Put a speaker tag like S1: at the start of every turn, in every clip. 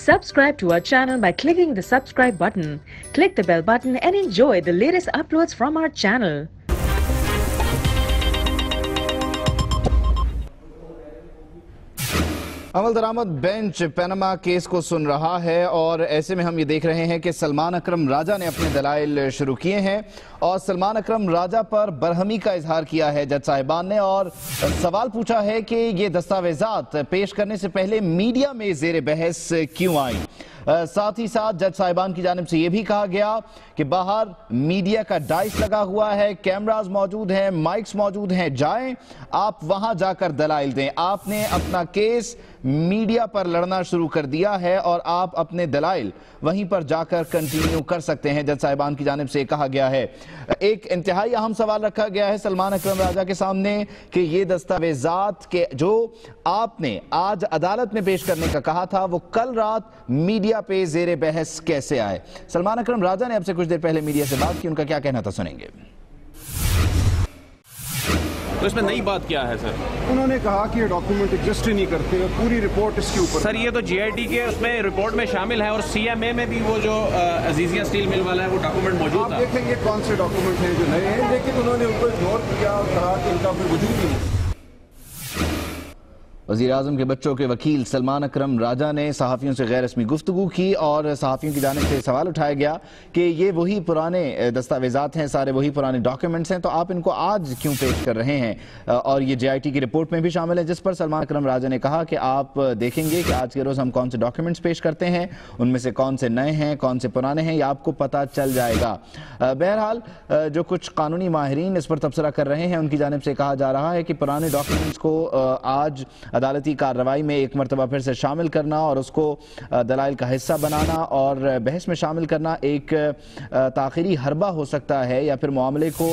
S1: Subscribe to our channel by clicking the subscribe button. Click the bell button and enjoy the latest uploads from our channel.
S2: अमल दरामद bench Panama case को सुन रहा है और ऐसे में हम ये देख रहे हैं कि सलमान अकरम राजा ने अपने दलाइल शुरू किए हैं और सलमान अकरम राजा पर बरहमी का इजहार किया है जज साहिबान ने और सवाल पूछा है कि ये दस्तावेजात पेश करने से पहले मीडिया में ज़ेर बहस क्यों आई। साथ ही साथ जज साहिबान की जानिब से यह भी कहा गया कि बाहर मीडिया का डाइस लगा हुआ है, कैमरास मौजूद हैं, माइक्स मौजूद हैं, जाएं आप वहां जाकर दलाइल दें। आपने अपना केस मीडिया पर लड़ना शुरू कर दिया है और आप अपने दलाइल वहीं पर जाकर कंटिन्यू कर सकते हैं, जज साहिबान की जानिब से कहा गया है। एक इंतहाई अहम सवाल रखा गया है सलमान अकरम राजा के सामने कि ये दस्तावेजात के जो आपने आज अदालत में पेश करने का कहा था वो कल रात मीडिया पे ज़ेरे बहस कैसे आए। सलमान अकरम राजा ने अब से कुछ देर पहले मीडिया से बात की, उनका क्या कहना था सुनेंगे।
S3: तो इसमें नई बात क्या है सर?
S4: उन्होंने कहा कि ये डॉक्यूमेंट एग्जिस्ट ही नहीं करते, पूरी रिपोर्ट इसके ऊपर।
S3: सर ये तो जीआईटी के उसमें रिपोर्ट में शामिल है और सीएमए में भी वो जो अजीजिया स्टील मिल वाला है वो डॉक्यूमेंट मौजूद है।
S4: आप देखेंगे कौन से डॉक्यूमेंट हैं जो नए हैं, लेकिन उन्होंने ऊपर इग्नोर किया और कहा कि इनका कोई वजूद ही नहीं।
S2: वज़ीर आज़म के बच्चों के वकील सलमान अकरम राजा ने सहाफ़ियों से गैर रस्मी गुफ्तगू की और सहाफ़ियों की जानिब से सवाल उठाया गया कि ये वही पुराने दस्तावेज़ात हैं, सारे वही पुराने डॉक्यूमेंट्स हैं, तो आप इनको आज क्यों पेश कर रहे हैं। और ये जेआईटी की रिपोर्ट में भी शामिल है, जिस पर सलमान अकरम राजा ने कहा कि आप देखेंगे कि आज के रोज़ हम कौन से डॉक्यूमेंट्स पेश करते हैं, उनमें से कौन से नए हैं कौन से पुराने हैं, ये आपको पता चल जाएगा। बहरहाल जो कुछ कानूनी माहिरीन इस पर तबसरा कर रहे हैं उनकी जानिब से कहा जा रहा है कि पुराने डॉक्यूमेंट्स को आज अदालती कार्रवाई में एक मरतबा फिर से शामिल करना और उसको दलाइल का हिस्सा बनाना और बहस में शामिल करना एक ताख़ीरी हरबा हो सकता है या फिर मामले को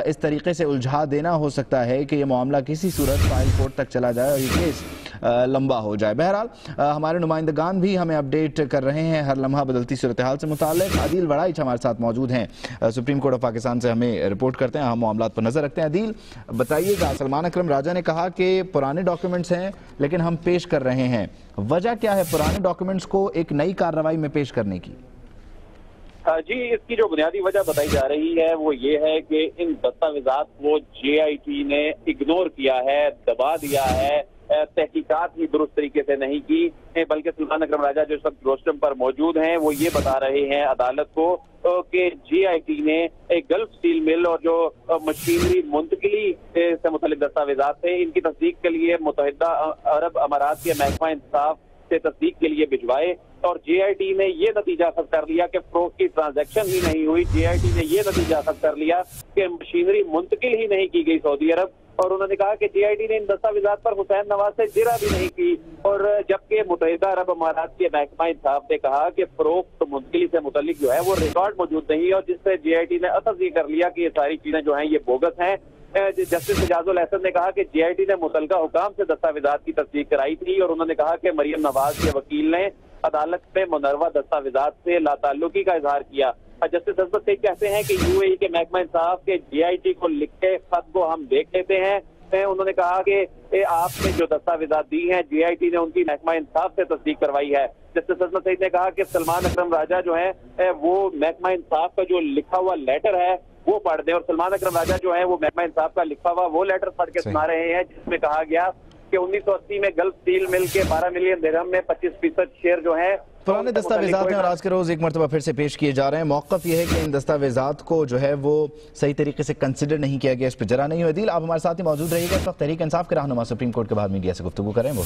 S2: इस तरीके से उलझा देना हो सकता है कि यह मामला किसी सूरत फाइल कोर्ट तक चला जाए और ये केस लंबा हो जाए। बहरहाल हमारे नुमाइंदगान भी हमें अपडेट कर रहे हैं हर लम्हा बदलती सूरत हाल से मुताल्लिक। आदिल वड़ाइच हमारे साथ मौजूद हैं, सुप्रीम कोर्ट ऑफ पाकिस्तान से हमें रिपोर्ट करते हैं, हम मामलात पर नज़र रखते हैं। आदिल बताइएगा, सलमान अकरम राजा ने कहा कि पुराने डॉक्यूमेंट्स हैं लेकिन हम पेश कर रहे हैं, वजह क्या है पुराने डॉक्यूमेंट्स को एक नई कार्रवाई में पेश करने की?
S5: जी, इसकी जो बुनियादी वजह बताई जा रही है वो ये है कि इन दस्तावेजात को जेआईटी ने इग्नोर किया है, दबा दिया है, तहकीकात ही दुरुस्त तरीके से नहीं की, बल्कि सलमान अकरम राजा जो इस वक्त रोस्टम पर मौजूद हैं वो ये बता रहे हैं अदालत को कि जेआईटी ने एक गल्फ स्टील मिल और जो मशीनरी मुंतकिली से मुतल्लिक दस्तावेजात थे इनकी तस्दीक के लिए मुत्तहिदा अरब अमारात के महकमा इंसाफ से तस्दीक के लिए भिजवाए और जेआईटी ने ये नतीजा अखज़ कर लिया कि फरोख्त की ट्रांजैक्शन ही नहीं हुई। जेआईटी ने ये नतीजा अखज़ कर लिया कि मशीनरी मुंतकिल ही नहीं की गई सऊदी अरब। और उन्होंने कहा कि जेआईटी ने इन दस्तावेजात पर हुसैन नवाज से जिरा भी नहीं की और जबकि मुत्तहिदा अरब अमारात के महकमा इंसाफ ने कहा कि फरोख्त मुंतकिली से मुतल्लिक जो है वो रिकॉर्ड मौजूद नहीं है और जिससे जेआईटी ने अखज़ ये कर लिया कि ये सारी चीजें जो हैं ये बोगस हैं। जस्टिस इजाजुल एहसन ने कहा कि जेआईटी ने मुतलका हुकाम से दस्तावेजात की तस्दीक कराई थी और उन्होंने कहा कि मरियम नवाज के वकील ने अदालत में मुनरवा दस्तावेजात से लाताल्लुकी का इजहार किया। जस्टिस अजमत शेख कहते हैं कि यूएई के महकमा इंसाफ के जेआईटी को लिखे खत को हम देख लेते हैं। उन्होंने कहा कि आपने जो दस्तावेजात दी हैं जेआईटी ने उनकी महकमा इंसाफ से तस्दीक करवाई है। जस्टिस अजमत शेख ने कहा कि सलमान अकरम राजा जो है वो महकमा इंसाफ का जो लिखा हुआ लेटर है वो पढ़ दें और सलमान अकरम राजा जो है वो महकमा इंसाफ का लिखा हुआ वो लेटर पढ़ के सुना रहे हैं जिसमें कहा गया कि 1980 में गल्फ स्टील मिल के 12 मिलियन दिरहम में 25% शेयर जो है
S2: पुराने दस्तावेजात हैं और आज के रोज एक मरतबा फिर से पेश किए जा रहे हैं। मौक़िफ़ ये है कि इन दस्तावेजात को जो है वो सही तरीके से कंसिडर नहीं किया गया, इस पर जरा नहीं हुई। दिल आप हमारे साथ ही मौजूद रहिएगा। इस वक्त तहरीक इंसाफ के रहनुमा सुप्रीम कोर्ट के बाद मीडिया से गुफ्तगू करें वो